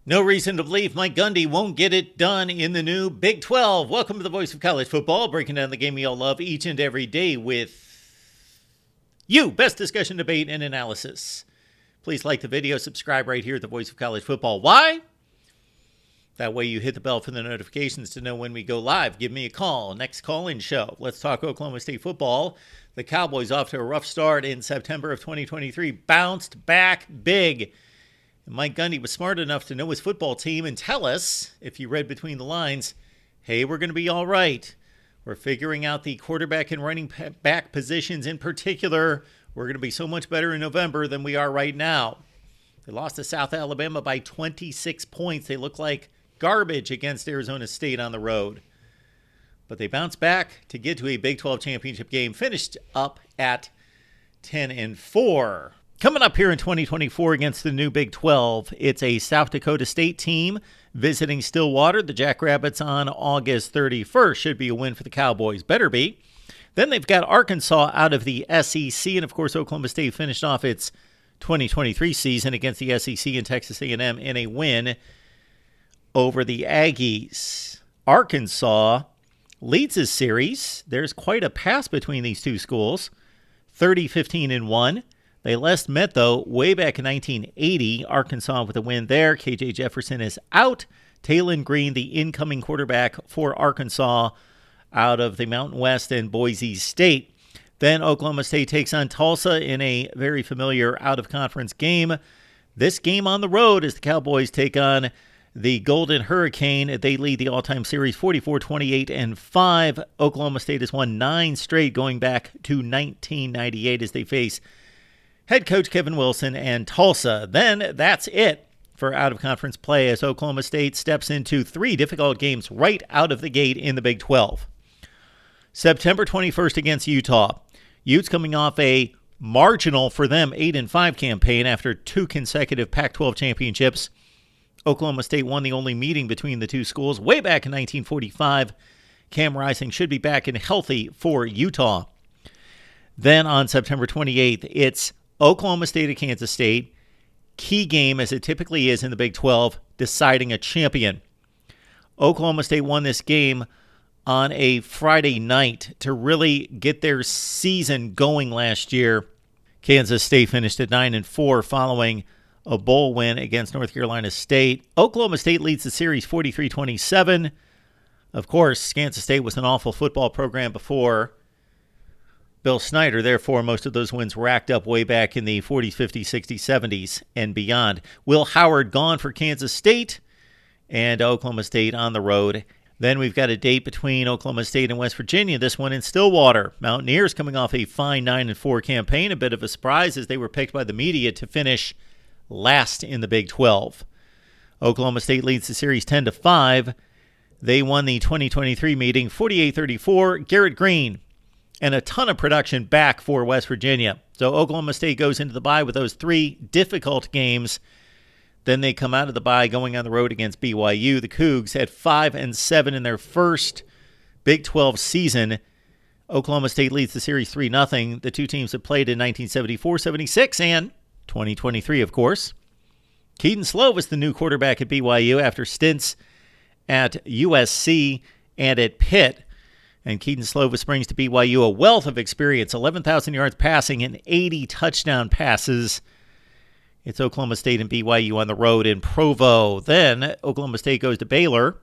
No reason to believe Mike Gundy won't get it done in the new Big 12. Welcome to the Voice of College Football, breaking down the game we all love each and every day with you. Best discussion, debate, and analysis. Please like the video, subscribe right here at the Voice of College Football. Why? That way you hit the bell for the notifications to know when we go live. Give me a call. Next call-in show. Let's talk Oklahoma State football. The Cowboys off to a rough start in September of 2023. Bounced back big. Mike Gundy was smart enough to know his football team and tell us, if you read between the lines, hey, we're going to be all right. We're figuring out the quarterback and running back positions in particular. We're going to be so much better in November than we are right now. They lost to South Alabama by 26 points. They look like garbage against Arizona State on the road. But they bounced back to get to a Big 12 championship game, finished up at 10-4. Coming up here in 2024 against the new Big 12, it's a South Dakota State team visiting Stillwater. The Jackrabbits on August 31st. Should be a win for the Cowboys. Better be. Then they've got Arkansas out of the SEC. And, of course, Oklahoma State finished off its 2023 season against the SEC and Texas A&M in a win over the Aggies. Arkansas leads this series. There's quite a pass between these two schools. 30-15-1. They last met, though, way back in 1980. Arkansas with a win there. KJ Jefferson is out. Talon Green, the incoming quarterback for Arkansas out of the Mountain West and Boise State. Then Oklahoma State takes on Tulsa in a very familiar out-of-conference game. This game on the road as the Cowboys take on the Golden Hurricane. They lead the all-time series 44-28-5. Oklahoma State has won 9 straight going back to 1998 as they face head coach Kevin Wilson and Tulsa. Then that's it for out-of-conference play as Oklahoma State steps into 3 difficult games right out of the gate in the Big 12. September 21st against Utah. Utes coming off a marginal for them 8-5 campaign after 2 consecutive Pac-12 championships. Oklahoma State won the only meeting between the two schools way back in 1945. Cam Rising should be back and healthy for Utah. Then on September 28th, it's Oklahoma State at Kansas State. Key game, as it typically is in the Big 12, deciding a champion. Oklahoma State won this game on a Friday night to really get their season going last year. Kansas State finished at 9-4 following a bowl win against North Carolina State. Oklahoma State leads the series 43-27. Of course, Kansas State was an awful football program before Bill Snyder. Therefore, most of those wins racked up way back in the 40s, 50s, 60s, 70s, and beyond. Will Howard gone for Kansas State and Oklahoma State on the road. Then we've got a date between Oklahoma State and West Virginia, this one in Stillwater. Mountaineers coming off a fine 9-4 campaign, a bit of a surprise as they were picked by the media to finish last in the Big 12. Oklahoma State leads the series 10-5. They won the 2023 meeting 48-34. Garrett Green and a ton of production back for West Virginia. So Oklahoma State goes into the bye with those 3 difficult games. Then they come out of the bye going on the road against BYU. The Cougs at 5-7 in their first Big 12 season. Oklahoma State leads the series 3-0. The two teams have played in 1974, 76, and 2023, of course. Keaton Slovis, the new quarterback at BYU after stints at USC and at Pitt. And Keaton Slovis brings to BYU a wealth of experience, 11,000 yards passing and 80 touchdown passes. It's Oklahoma State and BYU on the road in Provo. Then Oklahoma State goes to Baylor,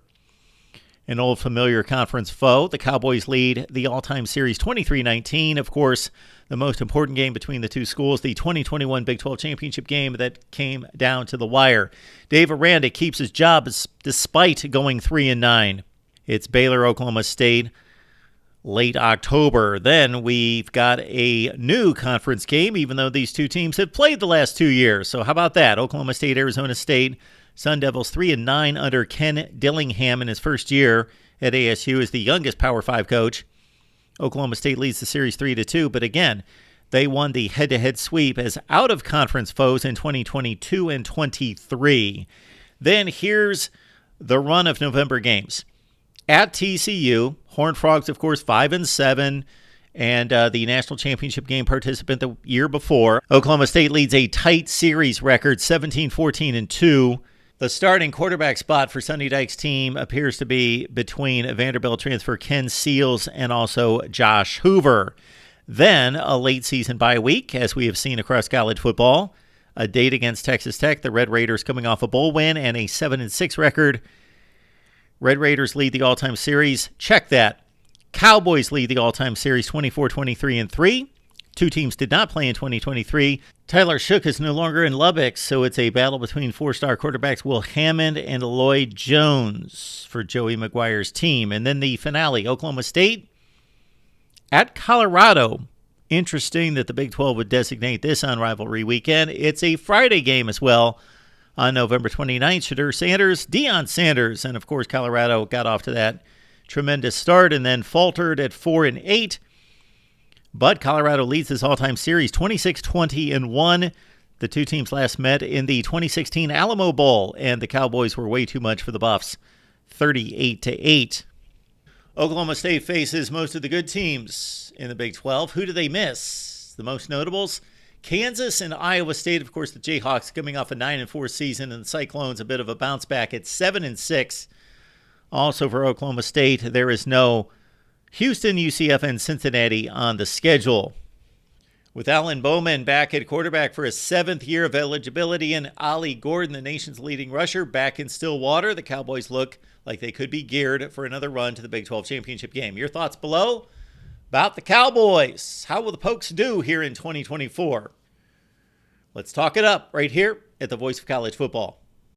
an old familiar conference foe. The Cowboys lead the all-time series 23-19. Of course, the most important game between the two schools, the 2021 Big 12 championship game that came down to the wire. Dave Aranda keeps his job despite going 3-9. It's Baylor, Oklahoma State, late October. Then we've got a new conference game, even though these two teams have played the last 2 years. So how about that? Oklahoma State, Arizona State, Sun Devils 3-9 under Ken Dillingham in his first year at ASU as the youngest Power 5 coach. Oklahoma State leads the series 3-2, but again, they won the head-to-head sweep as out-of-conference foes in 2022 and 23. Then here's the run of November games. At TCU, Horned Frogs, of course, 5-7, and the national championship game participant the year before. Oklahoma State leads a tight series record, 17-14-2. The starting quarterback spot for Sonny Dykes' team appears to be between Vanderbilt transfer Ken Seals and also Josh Hoover. Then a late season bye week, as we have seen across college football. A date against Texas Tech, the Red Raiders coming off a bowl win and a 7-6 record. Red Raiders lead the all-time series. Check that. Cowboys lead the all-time series 24-23-3. Two teams did not play in 2023. Tyler Shook is no longer in Lubbock, so it's a battle between four-star quarterbacks Will Hammond and Lloyd Jones for Joey McGuire's team. And then the finale, Oklahoma State at Colorado. Interesting that the Big 12 would designate this on rivalry weekend. It's a Friday game as well on November 29th. Shadur Sanders, Deion Sanders, and of course Colorado got off to that tremendous start and then faltered at 4-8. But Colorado leads this all-time series 26-20-1. The two teams last met in the 2016 Alamo Bowl, and the Cowboys were way too much for the Buffs, 38-8. Oklahoma State faces most of the good teams in the Big 12. Who do they miss? The most notables? Kansas and Iowa State. Of course, the Jayhawks coming off a 9-4 season, and the Cyclones a bit of a bounce back at 7-6. Also for Oklahoma State, there is no Houston, UCF, and Cincinnati on the schedule. With Alan Bowman back at quarterback for his 7th year of eligibility and Ollie Gordon, the nation's leading rusher, back in Stillwater, the Cowboys look like they could be geared for another run to the Big 12 championship game. Your thoughts below about the Cowboys. How will the Pokes do here in 2024? Let's talk it up right here at the Voice of College Football.